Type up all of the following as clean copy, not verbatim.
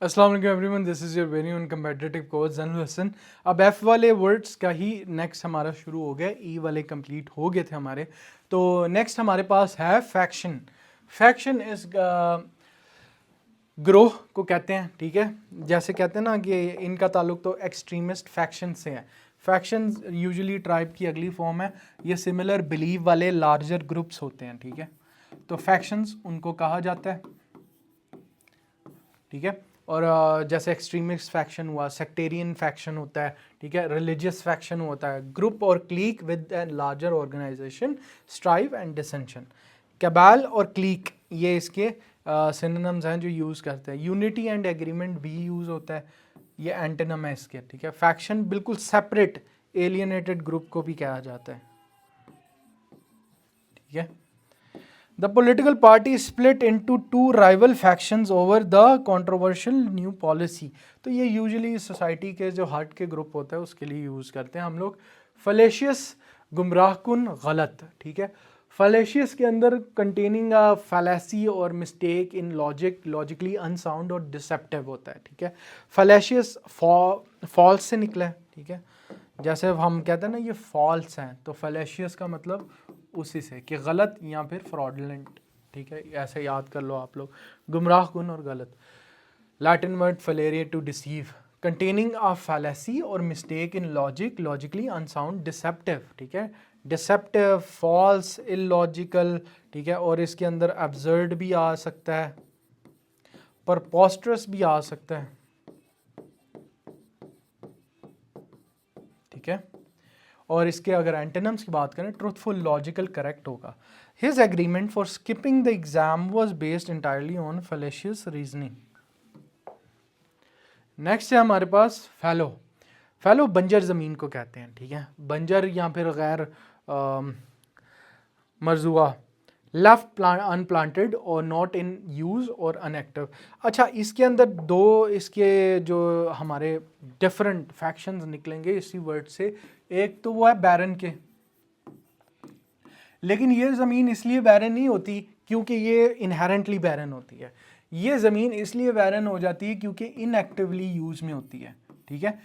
अस्सलाम वालेकुम everyone, this is your very own competitive coach Zainul Hasan. अब एफ़ वाले वर्ड्स का ही नेक्स्ट हमारा शुरू हो गया, ई वाले कंप्लीट हो गए थे हमारे। तो नेक्स्ट हमारे पास है फैक्शन। फैक्शन इस ग्रोह को कहते हैं, ठीक है। जैसे कहते हैं ना कि इनका ताल्लुक तो एक्सट्रीमिस्ट फैक्शन से है। फैक्शन यूजुअली ट्राइब की अगली फॉर्म है। ये सिमिलर बिलीव वाले लार्जर ग्रुप्स होते हैं, ठीक है। तो फैक्शंस उनको कहा जाता है, ठीक है। और जैसे एक्सट्रीमिस्ट फैक्शन हुआ, सेक्टेरियन फैक्शन होता है, ठीक है, रिलीजियस फैक्शन होता है, ग्रुप और clique with a larger organisation, strife and dissension. Cabal और क्लीक ये इसके सिनोनिम्स हैं जो यूज़ करते हैं। यूनिटी एंड एग्रीमेंट भी यूज़ होता है, ये एंटोनिम है इसके, ठीक है। फैक्शन बिल्कुल सेपरेट एलियनेटेड ग्रुप को भी कहा जाता है, ठीक है। The political party is split into two rival factions over the controversial new policy। तो ये यूजुअली सोसाइटी के जो हट के ग्रुप होता है उसके लिए यूज़ करते हैं हम लोग। फलेशियस गुमराहकुन गलत, ठीक है। फलेशियस के अंदर कंटेनिंग अ फैलेसी और mistake in logic, logically unsound और डिसेप्टिव होता है, ठीक है। फलेशियस फॉल्स से निकला है, ठीक है। जैसे हम कहते हैं ना ये फॉल्स हैं, तो फलेशियस का मतलब उसी से कि गलत या फिर फ्रॉडलेंट, ठीक है। ऐसे याद कर लो आप लोग, गुमराह कुन और गलत। Latin word fallere to deceive, containing a fallacy और mistake in logic, logically unsound, deceptive, ठीक है। डिसेप्टिव, फॉल्स, इलॉजिकल, ठीक है। और इसके अंदर एब्सर्ड भी आ सकता है, परपोस्टरस भी आ सकता है, ठीक है। और इसके अगर एंटोनिम्स की बात करें, ट्रूथफुल, लॉजिकल, करेक्ट होगा। His agreement for skipping the exam was based entirely on fallacious reasoning. Next है हमारे पास फैलो। फैलो बंजर ज़मीन को कहते हैं, ठीक है। बंजर या फिर गैर मरजुआ, लेफ्ट अनप्लांटेड और नॉट इन यूज़ और अनएक्टिव। अच्छा, इसके अंदर दो इसके जो हमारे डिफरेंट फैक्शंस निकलेंगे इसी वर्ड से। एक तो वो है बैरन के, लेकिन ये ज़मीन इसलिए बैरन नहीं होती क्योंकि ये इनहेरेंटली बैरन होती है। ये ज़मीन इसलिए बैरन हो जाती है क्योंकि इनएक्टिवली यूज़ में होती है, ठीक है।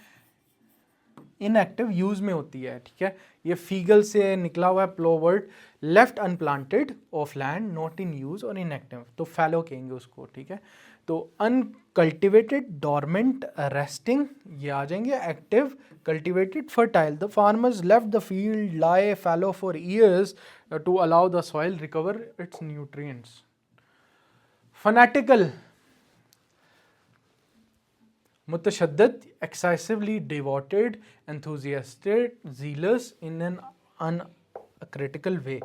इनएक्टिव यूज़ में होती है, ठीक है। ये फीगल से निकला हुआ है plough word, left unplanted of land, not in use और इनएक्टिव, तो फैलो कहेंगे उसको, ठीक है। तो अनकल्टिवेटेड, डॉर्मेंट, रेस्टिंग ये आ जाएंगे। Active, cultivated, fertile. The farmers left the field lie fallow for years to allow the soil recover its nutrients. Fanatical, मुतशद्दिद, excessively devoted, enthusiastic, zealous in an uncritical way।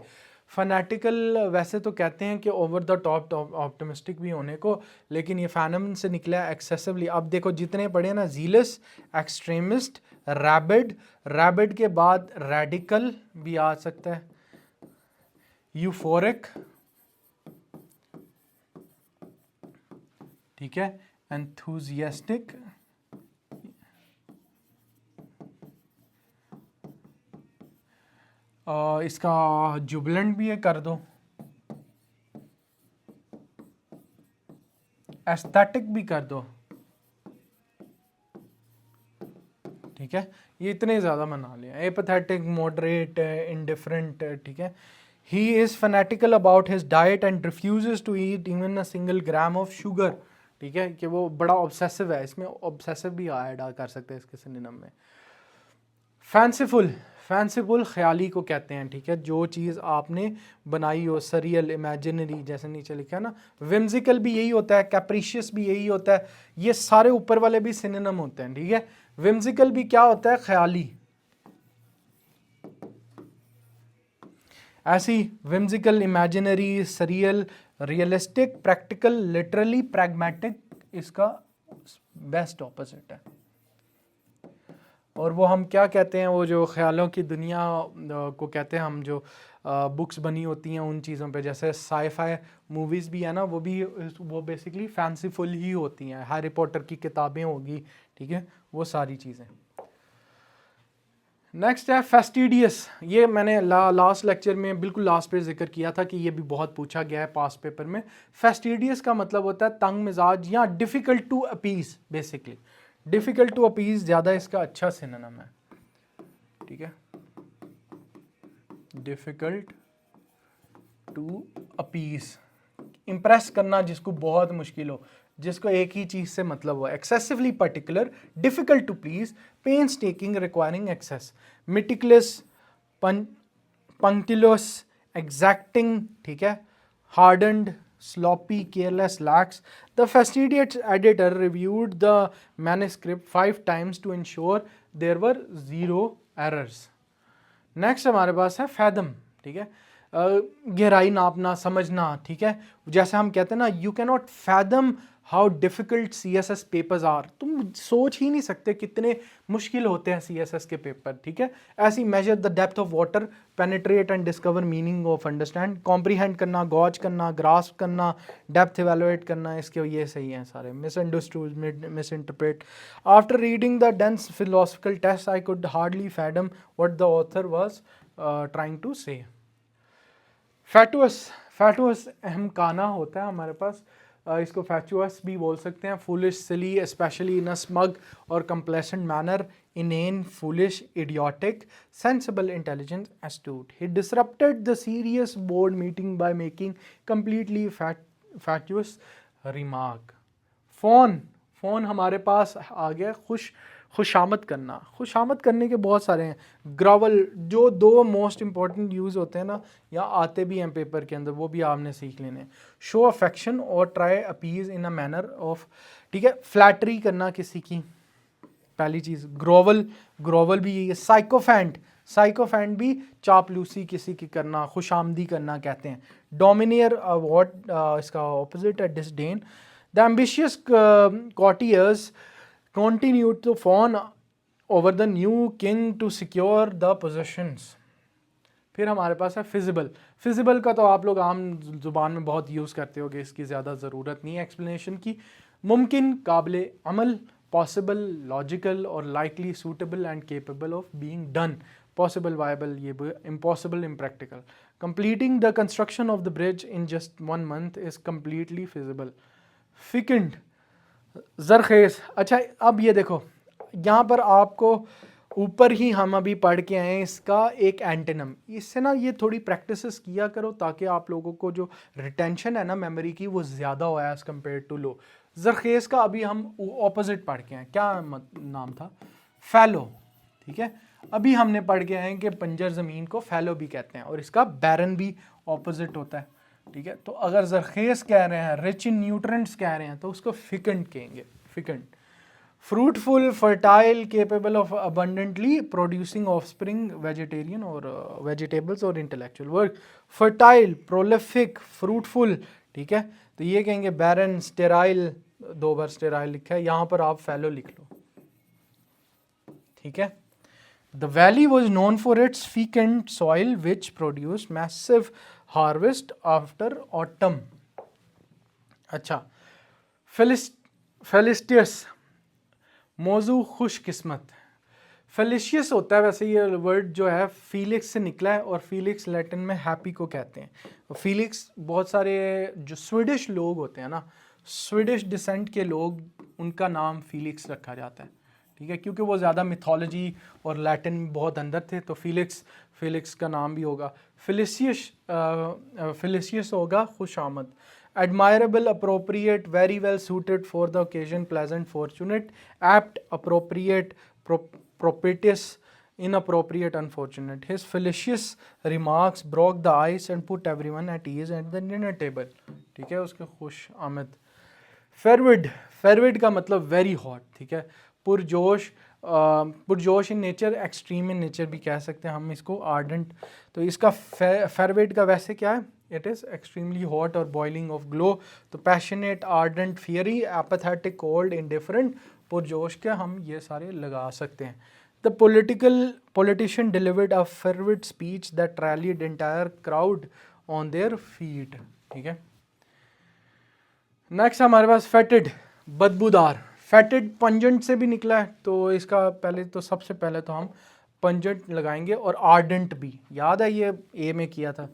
फनाटिकल वैसे तो कहते हैं कि over the top optimistic भी होने को, लेकिन ये फैनम से निकला है एक्सेसिवली। अब देखो जितने पढ़े ना, जीलस, एक्सट्रीमिस्ट, रैबिड, रैबिड के बाद रेडिकल भी आ सकता है, यूफोरिक, ठीक है, एंथुजियास्टिक, इसका जुबलेंट भी है कर दो, एस्थेटिक भी कर दो, ठीक है। ये इतने ज़्यादा मना लिया। एपैथेटिक, मॉडरेट, इंडिफरेंट, ठीक है। He is fanatical about his diet and refuses to eat even a single gram of sugar, ठीक है। कि वो बड़ा ऑब्सेसिव है, इसमें ऑब्सेसिव भी ऐड कर सकते हैं इसके सिनोनिम में। फैंसीफुल, फैंसीफुल ख्याली को कहते हैं, ठीक है। जो चीज़ आपने बनाई हो, सरियल, इमेजिनरी, जैसे नीचे लिखा है ना। विम्सिकल भी यही होता है, कैप्रिशियस भी यही होता है। ये सारे ऊपर वाले भी सिनोनिम होते हैं, ठीक है। विम्सिकल भी क्या होता है, ख्याली। ऐसी whimsical, imaginary, surreal, realistic, practical, literally, pragmatic इसका बेस्ट ऑपोजिट है। और वो हम क्या कहते हैं, वो जो ख्यालों की दुनिया को कहते हैं हम, जो बुक्स बनी होती हैं उन चीज़ों पे, जैसे साई-फाई मूवीज़ भी है ना, वो बेसिकली फैंसीफुल ही होती हैं। हैरी पॉटर की किताबें होगी, ठीक है, वो सारी चीज़ें। नेक्स्ट है फेस्टिडियस। ये मैंने लास्ट लेक्चर में बिल्कुल लास्ट पे जिक्र किया था कि ये भी बहुत पूछा गया है पास पेपर में। फेस्टिडियस का मतलब होता है तंग मिजाज या difficult to appease. Basically difficult to appease ज़्यादा इसका अच्छा सिनोनिम है, ठीक है। डिफ़िकल्ट टू अपीज, इम्प्रेस करना जिसको बहुत मुश्किल हो, जिसको एक ही चीज़ से मतलब हो। Excessively particular, difficult to please, painstaking, requiring excess, meticulous, punctilious, exacting, ठीक है, hardened, sloppy, careless, lax. The fastidious editor reviewed the manuscript 5 times to ensure there were 0 errors. Next हमारे पास है फैदम, ठीक है, गहराई नापना, समझना, ठीक है। जैसे हम कहते हैं ना, you can not fathom how difficult CSS papers are. तुम सोच ही नहीं सकते कितने मुश्किल होते हैं CSS के पेपर, ठीक है। ऐसी measure the depth of water, penetrate and discover meaning of understand, comprehend करना, गॉज करना, ग्रास्प करना, डेप्थ इवेलुएट करना, इसके ये सही हैं सारे। Misunderstood, misinterpret. After reading the dense philosophical text I could hardly fathom what the author was trying to say. Fatuous, फैटुअस अहमकाना होता है हमारे पास, इसको फैचुअस भी बोल सकते हैं। Foolish, silly, specially in a smug और complacent manner, inane, foolish, idiotic, sensible, intelligent, astute. He disrupted the serious board meeting by making completely fatuous remark. Phone हमारे पास आ गया, खुशामद करना। खुशामद करने के बहुत सारे हैं। ग्रावल, जो 2 मोस्ट इंपॉर्टेंट यूज़ होते हैं ना, या आते भी हैं पेपर के अंदर, वो भी आपने सीख लेने। शो अफेक्शन और try appease in a manner of, ठीक है। फ्लैटरी करना किसी की, पहली चीज़। ग्रोवल भी यही है। साइकोफेंट भी चापलूसी किसी की करना, खुशामदी करना कहते हैं। डोमिनियर, व्हाट इसका ऑपोजिट है, disdain. The ambitious courtiers continued to fawn over the new king to secure the possessions. फिर हमारे पास है फिजिबल का तो आप लोग आम जुबान में बहुत यूज़ करते होगे, इसकी ज़्यादा ज़रूरत नहीं है एक्सप्लेनेशन की। मुमकिन, काबिल अमल, पॉसिबल, लॉजिकल और likely, suitable and capable of being done. Possible, viable, ये impossible, impractical. Completing the construction of the bridge in just 1 month is completely feasible. Fecund, ज़रखेज़। अच्छा, अब ये देखो, यहाँ पर आपको ऊपर ही हम अभी पढ़ के आए हैं इसका एक एंटेनम। इससे ना ये थोड़ी प्रैक्टिसेस किया करो ताकि आप लोगों को जो रिटेंशन है ना मेमोरी की, वो ज़्यादा हो एज़ कम्पेयर टू लो। ज़रखेज़ का अभी हम ऑपोजिट पढ़ के आए, क्या नाम था, फैलो, ठीक है। अभी हमने पढ़ के आए कि बंजर ज़मीन को फैलो भी कहते हैं, और इसका बैरन भी ऑपोजिट होता है, ठीक है। तो अगर ज़रखेज़ कह रहे हैं, रिच इन न्यूट्रेंट्स कह रहे हैं, तो उसको फिकेंट कहेंगे, fecund. Fruitful, fertile, capable of abundantly producing offspring, vegetarian और वेजिटेबल्स और intellectual work. Fertile, prolific, fruitful, ठीक है। तो ये कहेंगे बैरन, स्टेराइल, 2 बार स्टेराइल लिखा है, यहाँ पर आप फैलो लिख लो, ठीक है। The valley was known for its fecund soil which produce massive harvest after autumn. अच्छा, फेलिस्टियस, मौजू खुशकिस्मत। फेलिशियस होता है, वैसे ये वर्ड जो है फीलिक्स से निकला है, और फीलिक्स लैटिन में हैप्पी को कहते हैं। फीलिक्स, बहुत सारे जो स्वीडिश लोग होते हैं ना, स्वीडिश डिसेंट के लोग, उनका नाम फीलिक्स रखा जाता है, ठीक है, क्योंकि वो ज़्यादा मिथोलॉजी और लैटिन में बहुत अंदर थे, तो फीलिक्स का नाम भी होगा। फिलिशियस होगा खुशामद। admirable, appropriate, very well suited for the occasion, pleasant, fortunate, apt, appropriate, propitious, inappropriate, unfortunate. His fallacious remarks broke the ice and put everyone at ease at the dinner table, ठीक है, उसके खुश आमद। फेरविड का मतलब वेरी हॉट, ठीक है। पुरजोश in nature, extreme in nature भी कह सकते हैं हम इसको। आर्डेंट, तो इसका फेरविड का वैसे क्या है, इट इज़ एक्सट्रीमली हॉट और बॉइलिंग ऑफ ग्लो। तो passionate, ardent, fiery, apathetic, cold, indifferent, पुरजोश के हम ये सारे लगा सकते हैं। The politician delivered a fervid speech that rallied entire crowd on their feet, ठीक है। नेक्स्ट हमारे पास फेटिड, बदबूदार। फेटिड पंजेंट से भी निकला है, तो इसका पहले तो सबसे पहले तो हम पंजेंट लगाएंगे, और आर्डेंट भी, याद है ये ए में किया था,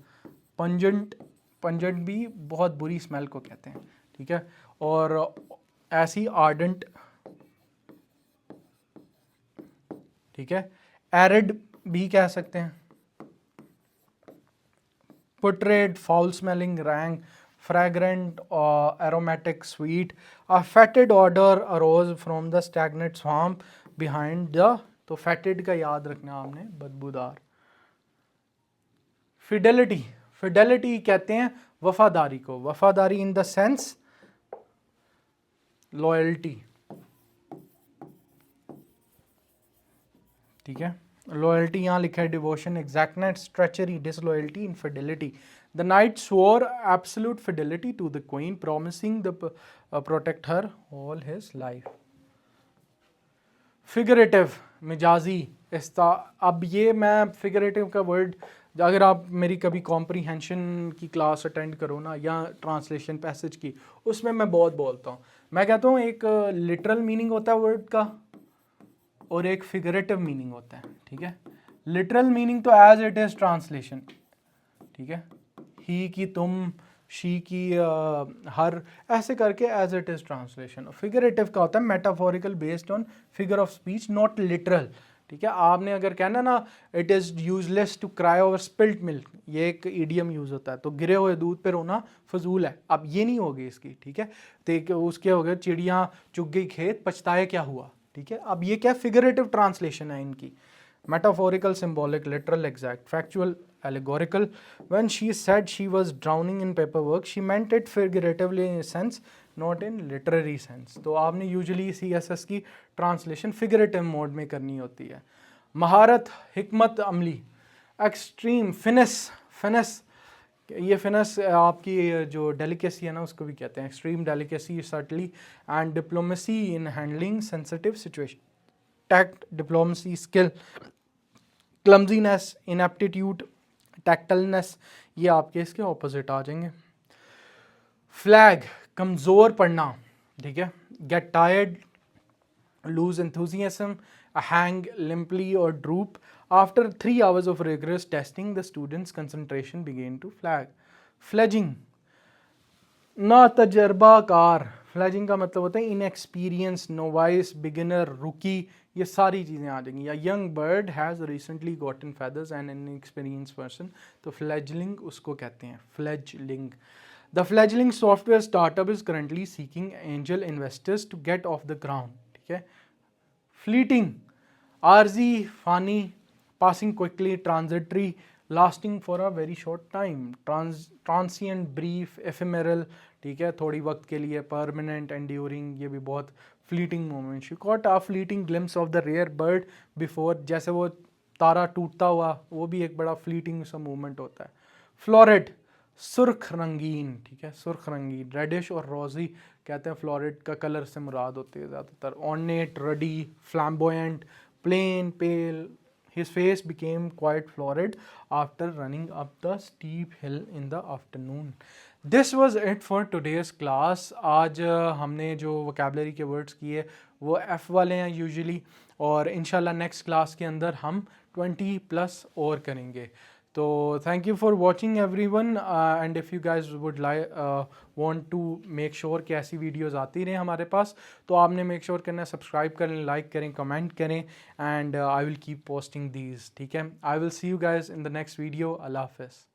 पंजेंट, पंजेंट भी बहुत बुरी स्मेल को कहते हैं, ठीक है। और ऐसी आर्डेंट, ठीक है। एरिड भी कह सकते हैं, putrid, foul smelling, rank, fragrant or aromatic, sweet. A fetid odor arose from the stagnant swamp behind the, तो fetid का याद रखना आपने, बदबूदार। fidelity, fidelity कहते हैं वफादारी को, वफादारी in the sense loyalty, ठीक है। लॉयल्टी यहाँ लिखा है devotion, exactness, treachery, disloyalty, infidelity. The knight swore absolute fidelity to the queen, promising to protect her all his life. Figurative, मिजाजी, अब ये मैं figurative का वर्ड, अगर आप मेरी कभी कॉम्प्रीहेंशन की क्लास अटेंड करो ना, या ट्रांसलेशन पैसेज की, उसमें मैं बहुत बोलता हूँ। मैं कहता हूँ एक लिटरल मीनिंग होता है वर्ड का और एक फिगरेटिव मीनिंग होता है, ठीक है। लिटरल मीनिंग तो एज इट इज ट्रांसलेशन, ठीक है, ही की, तुम, शी की, हर, ऐसे करके as it is translation. Figurative का होता है metaphorical based on figure of speech, not literal, ठीक है। आपने अगर कहना ना it is useless to cry over spilled milk, ये एक ईडियम यूज़ होता है, तो गिरे हुए दूध पे रोना फजूल है, अब ये नहीं होगी इसकी, ठीक है। तो उसके हो गए चिड़िया चुग गई खेत, पछताए क्या हुआ, ठीक है। अब ये क्या फिगरेटिव ट्रांसलेशन है इनकी, metaphorical, symbolic, literal, exact, factual, allegorical. When she said she was drowning in paperwork, she meant it figuratively in a sense, not in literary sense. तो आपने यूजुअली CSS की ट्रांसलेशन फिगरेटिव मोड में करनी होती है। महारत, हिकमत अमली, एक्सट्रीम, फिनेस, फिनेस, ये फिनेस आपकी जो डेलिकेसी है ना उसको भी कहते हैं, extreme delicacy, subtly, and diplomacy in handling sensitive situation, tact, diplomacy, skill, clumsiness, ineptitude, tactlessness, ये आपके इसके ऑपोजिट आ जाएंगे। फ्लैग, कमज़ोर पड़ना, ठीक है। Get tired, lose enthusiasm, hang limply और droop. After 3 hours of rigorous testing, the students' concentration began to flag. Fledging, ना तजर्बाकार, फ्लेजिंग का मतलब होता है इनएक्सपीरियंस, नोवाइस, बिगिनर, रुकी, ये सारी चीज़ें आ जाएंगी। या young bird has recently gotten feathers and an experience person, तो फ्लेजलिंग उसको कहते हैं, fledgling. The fledgling software startup is currently seeking angel investors to get off the ground, ठीक है। फ्लीटिंग, आर्जी, फानी, passing quickly, transitory, lasting for a very short time, transient, brief, ephemeral, ठीक है, थोड़ी वक्त के लिए, परमानेंट, एंड्यूरिंग, ये भी बहुत fleeting moment. She caught a fleeting glimpse of the rare bird before, जैसे वो तारा टूटता हुआ, वो भी एक बड़ा फ्लीटिंग सा मोमेंट होता है। फ्लोरेट, सुर्ख रंगीन, ठीक है, सुर्ख रंगीन, रेडिश और रोजी कहते हैं, फ्लोरेट का कलर से मुराद होती है ज़्यादातर। Ornate, ready, फ्लैम्बोयेंट, plane, pail, his face became quite florid after running up the steep hill in the afternoon. This was it for today's class. आज हमने जो vocabulary के words किए वो F वाले हैं यूजुअली, और इंशाल्लाह नेक्स्ट क्लास के अंदर हम 20+ और करेंगे। तो thank you for watching everyone, and if you guys would want to make sure कि ऐसी वीडियोज़ आती रहें हमारे पास, तो आपने मेक श्योर करना है सब्सक्राइब करें, लाइक करें, कमेंट करें, and I will keep posting these, ठीक है। I will see you guys in the next video. अल्लाह हाफ़िज़।